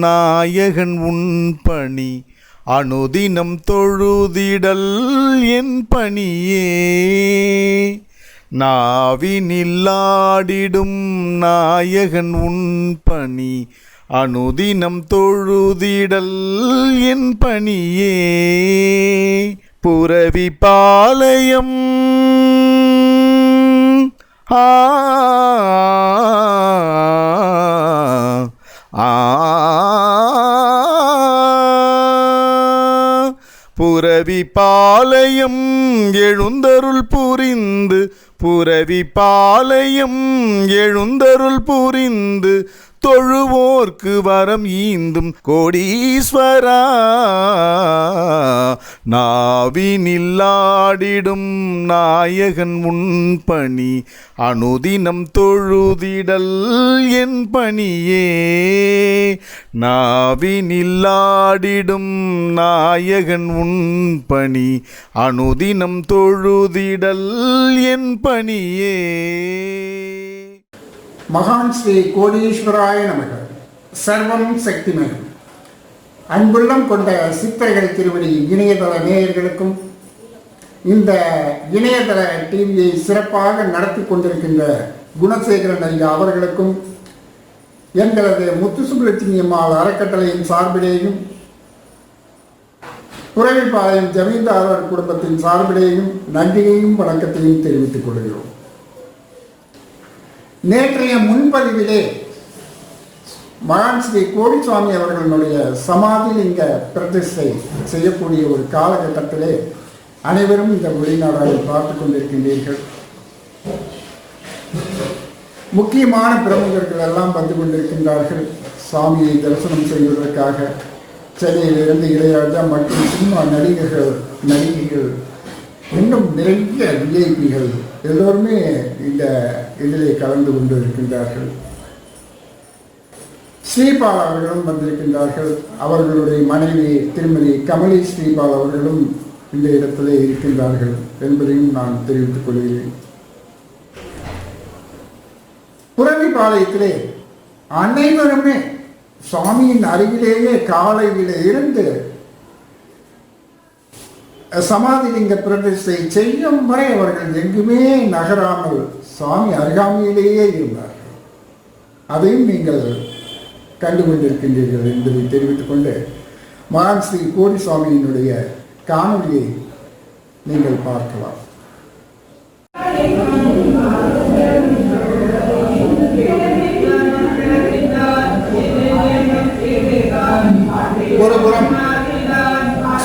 நாயகன் உன் பணி அனுதினம் தொழுதிடல் என் பணியே. நாவினில்லாடிடும் நாயகன் உன் பணி அனுதினம் தொழுதிடல் என் பணியே. புரவி பாளையம் புரவி பாளையம் எழுந்தருள் புரிந்து புரவி பாளையம் எழுந்தருள் புரிந்து தொழுவோர்க்கு வரம் ஈந்தும் கோடீஸ்வரா. நாவினில்லாடிடும் நாயகன் உன் பணி அனுதினம் தொழுதிடல் என் பணியே. நாவினில்லாடிடும் நாயகன் உன் பணி அனுதினம் தொழுதிடல் என் பணியே. மகான் ஸ்ரீ கோடீஸ்வராய நமக. சர்வம் சக்திமயம். அன்புள்ளம் கொண்ட சித்தர்கள் திருவடி இணையதள நேயர்களுக்கும் இந்த இணையதள டிவியை சிறப்பாக நடத்தி கொண்டிருக்கின்ற குணசேகரன் ஐயா அவர்களுக்கும் எங்களது முத்துசுப்புலட்சுமி அம்மாள் அறக்கட்டளையின் சார்பிலேயும் புரவிப்பாளையம் ஜமீன்தாரர் குடும்பத்தின் சார்பிலேயும் நன்றியையும் வணக்கத்தையும் தெரிவித்துக் கொள்கிறோம். நேற்றைய முன்பதிவிலே மகான் ஸ்ரீ கோடிசுவாமி அவர்களுடைய சமாதிலிங்க பிரதிஷ்டை செய்யக்கூடிய ஒரு காலகட்டத்திலே அனைவரும் இந்த வெளிநாடாவை பார்த்து கொண்டிருக்கின்றீர்கள். முக்கியமான பிரமுகர்கள் எல்லாம் வந்து கொண்டிருக்கின்றார்கள் சாமியை தரிசனம் செய்வதற்காக. சென்னையிலிருந்து இளையராஜா மற்றும் சினிமா நடிகைகள் இன்னும் நிறைய விஐபிகள் எல்லோருமே இந்த இதிலே கலந்து கொண்டு இருக்கின்றார்கள். ஸ்ரீபால் அவர்களும் வந்திருக்கின்றார்கள். அவர்களுடைய மனைவி திருமதி கமலி ஸ்ரீபால் அவர்களும் இந்த இடத்திலே இருக்கின்றார்கள் என்பதையும் நான் தெரிவித்துக் கொள்கிறேன். புரவிப்பாளையத்திலே அனைவருமே சுவாமியின் அருகிலேயே காலையிலே இருந்து சமாதிலிங்க பிரதிஷ்டை செய்யும் வரை அவர்கள் எங்குமே நகராமல் சுவாமி அருகாமையிலேயே இருந்தார்கள். அதையும் நீங்கள் கண்டுகொண்டிருக்கின்றீர்கள் என்பதை தெரிவித்துக் கொண்டு மகான் ஸ்ரீ கோடிசுவாமியினுடைய காணொலியை நீங்கள் பார்க்கலாம். ஒருபுறம்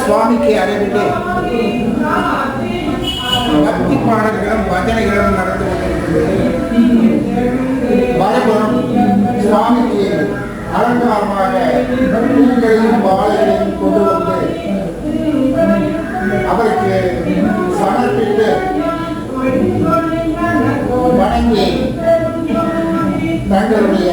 சுவாமிக்கு அறைவிட்டு பக்தி பாடல்களும் பஜனைகளும் நடந்து கொண்டிருக்கின்றது. மறுபுறம் சுவாமிக்கு அலங்காரமாக பூக்களையும் வாழைகளையும் கொண்டு வந்து அவருக்கு சமர்ப்பித்து வணங்கி தங்களுடைய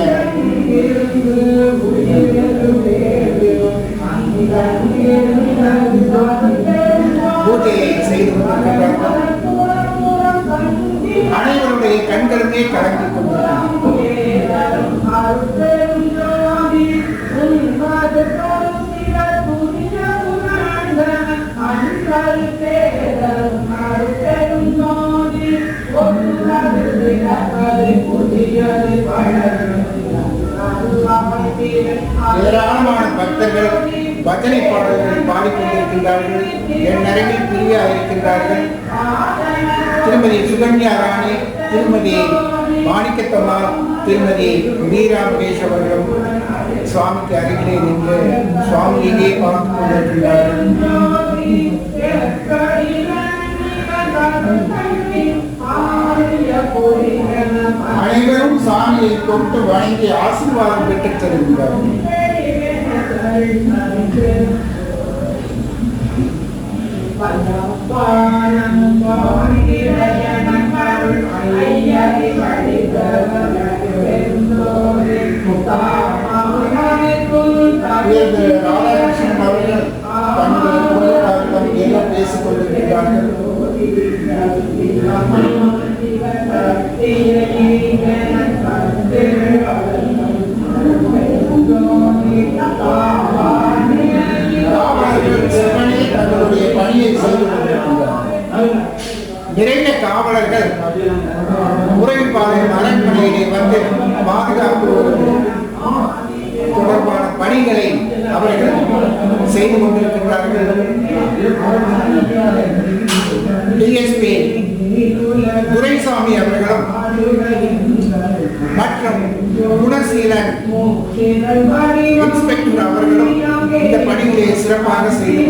பூஜையை செய்து கொண்டிருக்கிறார்கள். அனைவருடைய கண்களுமே கலங்கி ஏராளமான பக்தர்கள் பஜனை பாடல்களை பாடிக்கொண்டிருக்கின்றார்கள். என் அருகில் பிரியா இருக்கின்றார்கள். திருமதி சுகன்யா ராணி, திருமதி மாணிக்கத்தம்மாள், திருமதி மீரா மகேஷ் அவர்களும் சுவாமிக்கு அருகிலே நின்று சுவாமியே பார்த்து கொண்டிருக்கின்றார்கள். அனைவரும் சாமியை தொட்டு வணங்கி ஆசீர்வாதம் பெற்றுத் தருகின்றார்கள். ராதாகிருஷ்ணன் அவர்கள் தங்கள் குடும்பத்தாரிடம் என்ன பேசிக் கொண்டிருக்கிறார்கள். அவர்கள் செய்து கொண்டிருக்கிறார்கள். டிஎஸ்பி துரைசாமி அவர்களும் மற்றும் குணசீலன் இன்ஸ்பெக்டர் அவர்களும் இந்த பணிகளை சிறப்பாக செய்து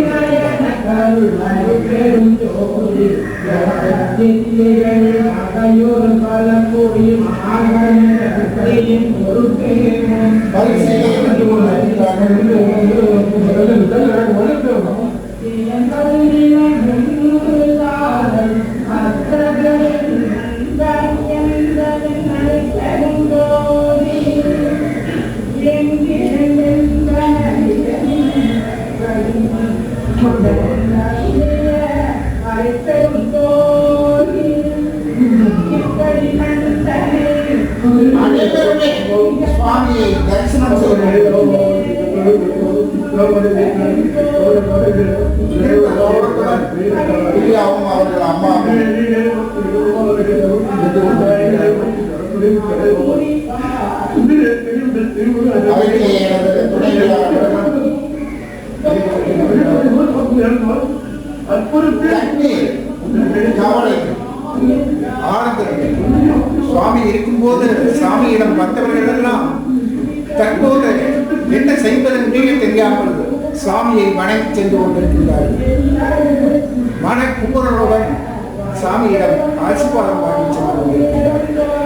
அனைவருமே சுவாமியை தரிசனம் பிரியாவும் அவர்கள் அம்மாவும் அவைக்கு எனது துணைவியாளர்கள் கவலை ஆனந்தர்கள் சுவாமி இருக்கும்போது சாமியிடம் வந்தவர்கள் எல்லாம் தற்போது என்ன செய்வதென்றே தெரியாமல் சுவாமியை வணங்கி சென்று கொண்டிருக்கின்றார்கள். மன குமுறலுடன் சாமியிடம் ஆசீர்வாதம் வாங்கி சென்று கொண்டிருக்கிறார்கள்.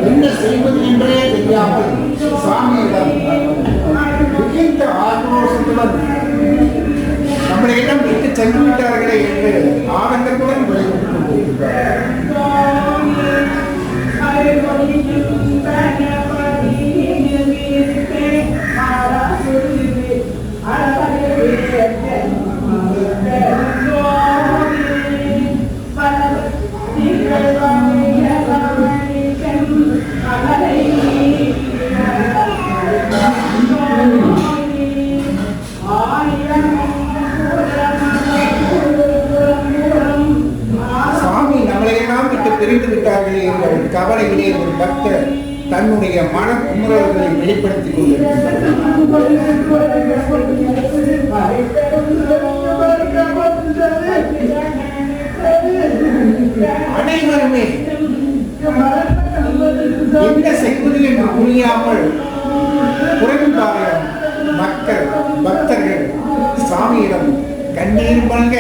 என்ன செய்வது என்றே தெரியாமல் சாமியிடம் மிகுந்த ஆக்ரோஷத்துடன் நம்மளிடம் விட்டு சென்று விட்டார்களே என்று ஆனந்தத்துடன் விளைவித்துக் கொண்டிருக்கிறார். பிரிந்து விட்டார்களே என்ற கவலையிலே ஒரு பக்தர் தன்னுடைய மன குமுறல்களை வெளிப்படுத்திக் கொண்டிருக்கிறார். அனைவருமே என்ன செய்வது என்று புரியாமல் புறம்பாளையம் பக்தர்கள் சாமியிடம் கண்ணீர் மல்க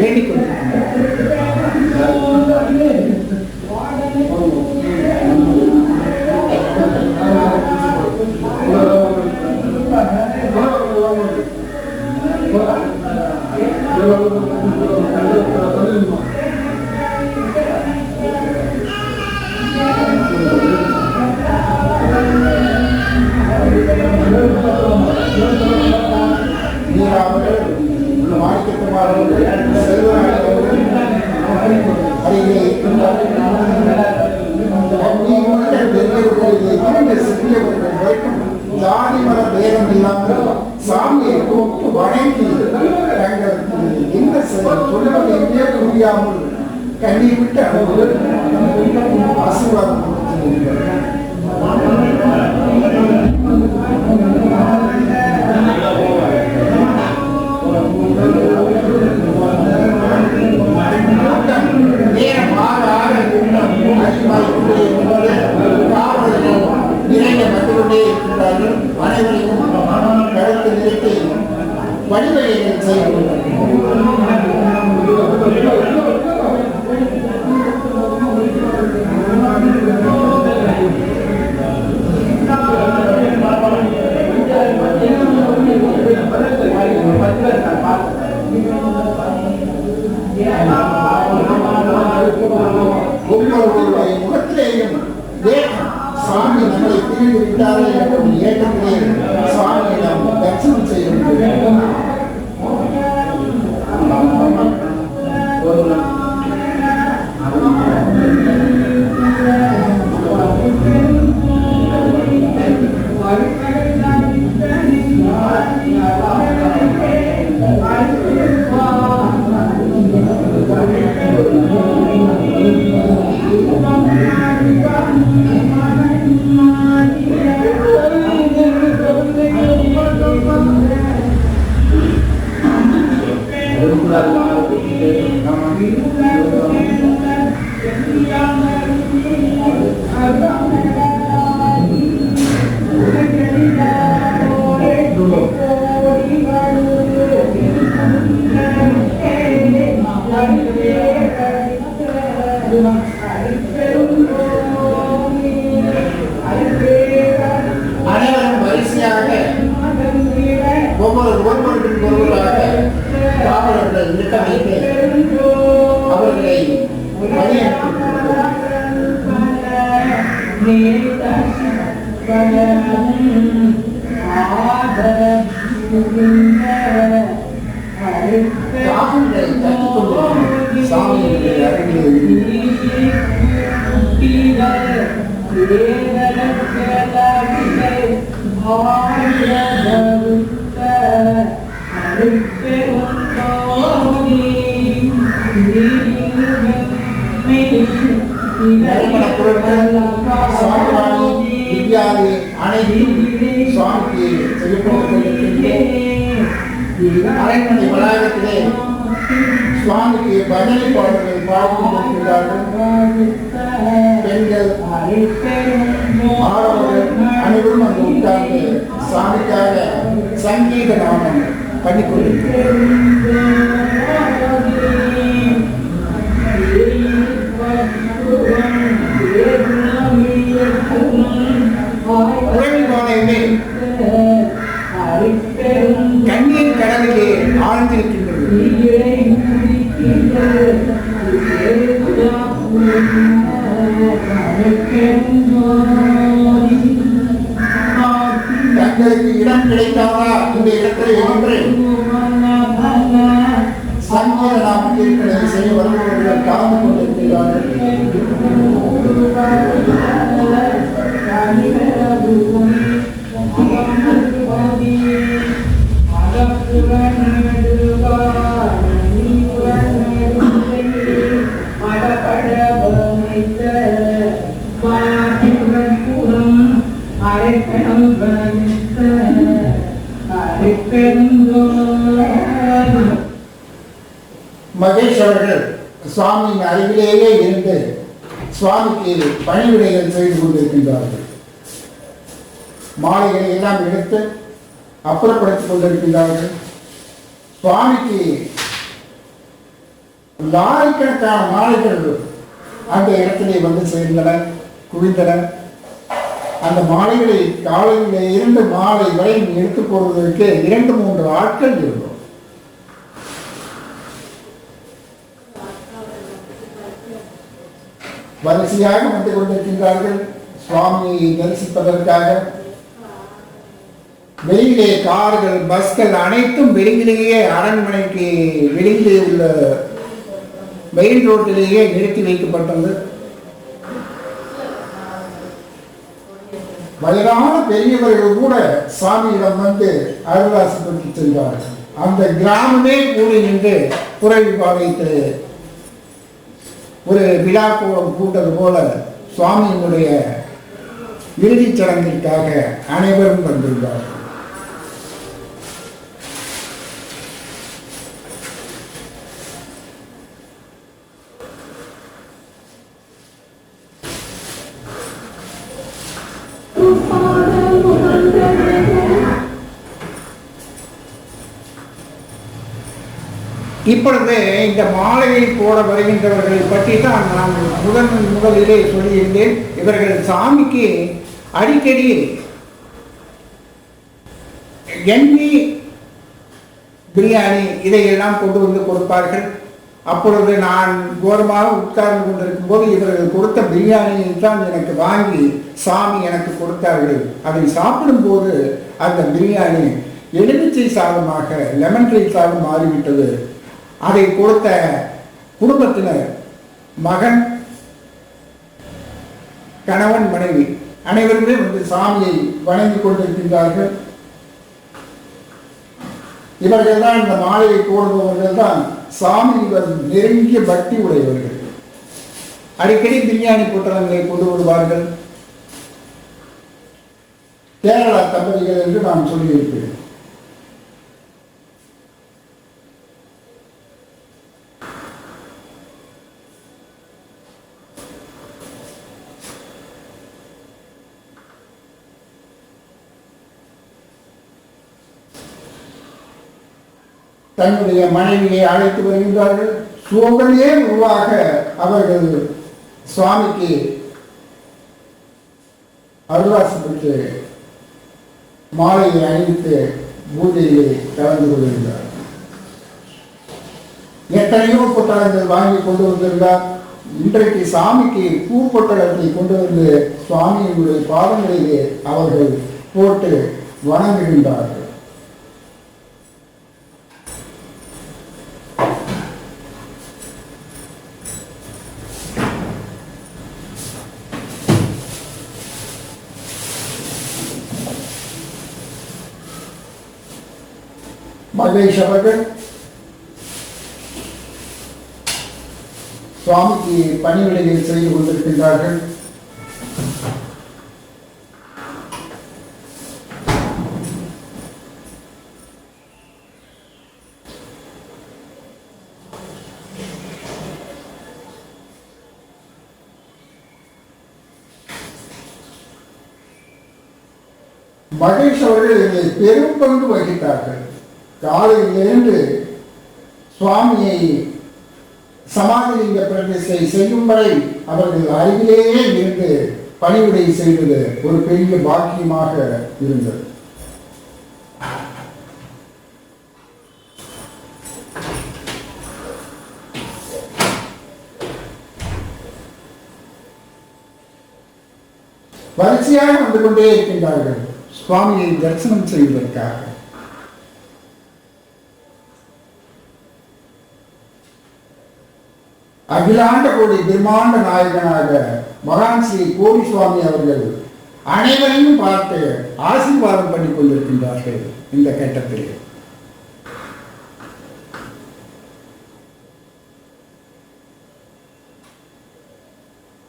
வேண்டிக் கொண்டிருக்கிறார். ஜாதி மத பேதம் இல்லாமல் சாமியை கூப்பிட்டு வணங்கி தங்களுக்கு என்ன சொல்வது என்றே புரியாமல் கண்ணீர் விட்டு ஆசீர்வாதம் அனைவரையும் கருத்து நிறுத்தி வழிவகைகள் செய்து அனைவரும் வரிசையாக ஒருவராக காவலர்கள் நிற்க வைத்து அவர்களை சாமியுடைய அருகில் வித்யாலி அனைத்தும் சுவாமிக்கு செய்யப்பட்டிருக்கின்ற அரண்மனை வளாகத்திலே சுவாமிக்கு பஜனை பாடல்கள் பாடிக்கொண்டிருக்கிறார்கள். பெண்கள் ஆடவர்கள் அனைவரும் அங்கு உட்கார்ந்து சாமிக்காக சங்கீத நாமம் பண்ணிக்கொண்டிருக்கிறார்கள். கண்ணீர் கடலிலே ஆழ்ந்திருக்கின்றது. தங்களுக்கு இடம் கிடைத்தாரா இந்த இடத்திலே ஒன்று சங்கீத நாமத்திற்களை செய்ய வருபவர்கள் கலந்து கொண்டிருக்கிறார்கள். மகேஷ் அவர்கள் சுவாமியின் அருகிலேயே இருந்து சுவாமிக்கு பணிவிடைகள் செய்து கொண்டிருக்கின்றார்கள். மாலைகளை எல்லாம் எடுத்து அப்புறப்படுத்திக் கொண்டிருக்கின்றார்கள். சுவாமிக்கு லாரிக்கணக்கான மாலைகள் அந்த இடத்திலே வந்து சேர்ந்தன, குவிந்தன. அந்த மாலைகளை காலையில் இருந்து மாலை வரை எடுத்துக் போவதற்கு 2-3 ஆட்கள் இருக்கும். வரிசையாக வந்து கொண்டிருக்கின்றார்கள் சுவாமியை தரிசிப்பதற்காக. வெளியிலே கார்கள், பஸ்கள் அனைத்தும் வெளியிலேயே அரண்மனைக்கு வெளியிலே உள்ள மெயின் ரோட்டிலேயே நிறுத்தி வைக்கப்பட்டது. வயதான பெரியவர்கள் கூட சாமியிடம் வந்து அருளாசி பெற்று செல்வார்கள். அந்த கிராமமே கூடி நின்று புறவி பாவைத்து ஒரு விழா கோலம் கூட்டது போல சுவாமியினுடைய இறுதிச் சடங்கிற்காக அனைவரும் வந்துள்ளார்கள். இப்பொழுது இந்த மாலையை போட வருகின்றவர்களை பற்றி தான் நான் முதலிலே சொல்லியிருந்தேன். இவர்கள் சாமிக்கு அடிக்கடி எண்ணி பிரியாணி இதையெல்லாம் கொண்டு வந்து கொடுப்பார்கள். அப்பொழுது நான் கோரமாக உட்கார்ந்து கொண்டிருக்கும் போது இவர்கள் கொடுத்த பிரியாணியை தான் எனக்கு வாங்கி சாமி எனக்கு கொடுத்தார்கள். அதை சாப்பிடும் போது அந்த பிரியாணி எலுமிச்சை சாதமாக லெமன் ரைஸ் சாதம் மாறிவிட்டது. அதை கொடுத்த குடும்பத்தினர், மகன், கணவன், மனைவி அனைவருமே வந்து சாமியை வணங்கிக் கொண்டிருக்கின்றார்கள். இவர்கள் தான் இந்த மாலையை போடுபவர்கள் தான் சாமி நெருங்கிய பக்தி உடையவர்கள். அடிக்கடி பிரியாணி பொட்டலங்களை கொண்டு வருவார்கள். கேரளா தம்பதிகள் என்று நான் சொல்லியிருக்கிறேன். தன்னுடைய மனைவியை அழைத்து வருகின்றார்கள். சோகமே உருவாக அவர்கள் சுவாமிக்கு அருள்வாசி பெற்று மாலையை அணிவித்து பூஜையிலே கலந்து கொள்கின்றார். எத்தனையோ பொட்டலங்கள் வாங்கி கொண்டு வந்திருந்தார். இன்றைக்கு சாமிக்கு பூ பொட்டலத்தை கொண்டு வந்து சுவாமியினுடைய பாதங்களிலே அவர்கள் போட்டு வணங்குகின்றார்கள். மகேஷ் அவர்கள் சுவாமிக்கு பணிவிடைகள் செய்து கொண்டிருக்கின்றார்கள். மகேஷ் அவர்கள் இதில் பெரும் பங்கு வகித்தார்கள். காலையிலிருந்து சுவாமியை சமாதிலிங்க பிரதிஷ்டை செய்யும் வரை அவர்கள் அருகிலேயே இருந்து பணிவிடை செய்வது ஒரு பெரிய பாக்கியமாக இருந்தது. வரிசையாக வந்து கொண்டே இருக்கின்றார்கள் சுவாமியை தரிசனம் செய்வதற்காக. அகிலாண்ட கோடி பிரம்மாண்ட நாயகனாக மகான் ஸ்ரீ கோடி சுவாமி அவர்கள் அனைவரையும் பார்த்து ஆசீர்வாதம் பண்ணி கொண்டிருக்கின்றார்கள். இந்த கட்டத்தில்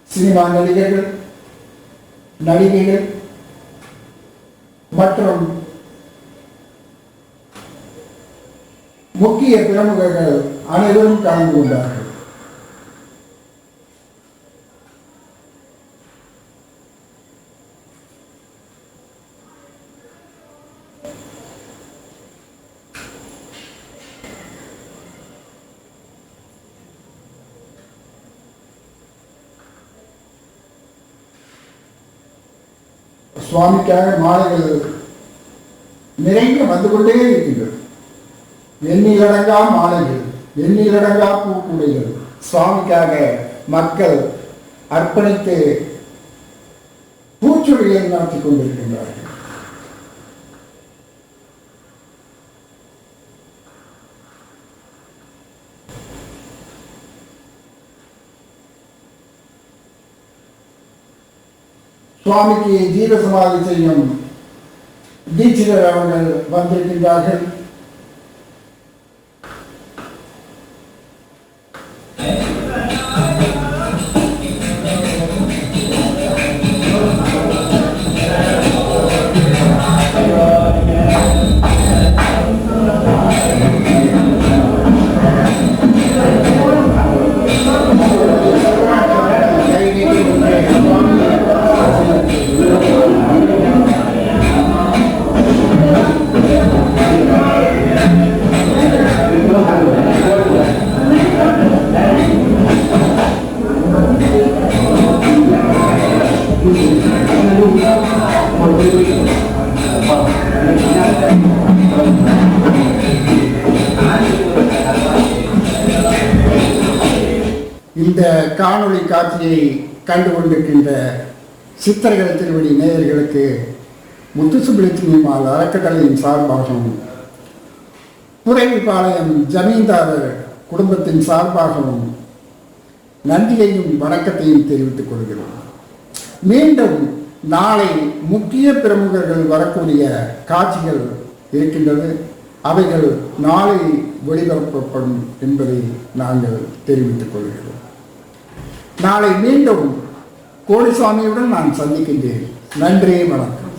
சினிமா நடிகர்கள், நடிகைகள் மற்றும் முக்கிய பிரமுகர்கள் அனைவரும் கலந்து கொண்டார்கள். சுவாமிக்காக மாலைகள் நிறைய வந்து கொண்டே இருக்கின்றது. எண்ணிலடங்கா மாலைகள், எண்ணிலடங்கா பூக்குடைகள் சுவாமிக்காக மக்கள் அர்ப்பணித்து பூச்சொலியை நடத்தி கொண்டிருக்கின்றார்கள். சுவாமிக்கு ஜீவசமாதி செய்யும் தீட்சிதர் அவர்கள் வந்திருக்கின்றார்கள். இந்த காணொளி காட்சியை கண்டு கொண்டிருக்கின்ற சித்தர்கள் திருவடி நேயர்களுக்கு முத்துசுப்பிரமணியம்மாள் அறக்கட்டளையின் சார்பாகவும் புரைவிப்பாளையம் ஜமீன்தாரர் குடும்பத்தின் சார்பாகவும் நன்றியையும் வணக்கத்தையும் தெரிவித்துக் கொள்கிறோம். மீண்டும் நாளை முக்கிய பிரமுகர்கள் வரக்கூடிய காட்சிகள் இருக்கின்றது. அவைகள் நாளை ஒளிபரப்பப்படும் என்பதை நாங்கள் தெரிவித்துக் கொள்கிறோம். நாளை மீண்டும் கோடிசுவாமியுடன் நான் சந்திக்கின்றேன். நன்றி, வணக்கம்.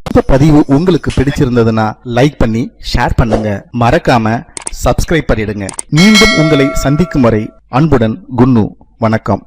இந்த பதிவு உங்களுக்கு பிடிச்சிருந்ததுன்னா லைக் பண்ணி ஷேர் பண்ணுங்க. மறக்காம சப்ஸ்கிரைப் பண்ணிடுங்க. மீண்டும் உங்களை சந்திக்கும் வரை அன்புடன் குன்னு. வணக்கம்.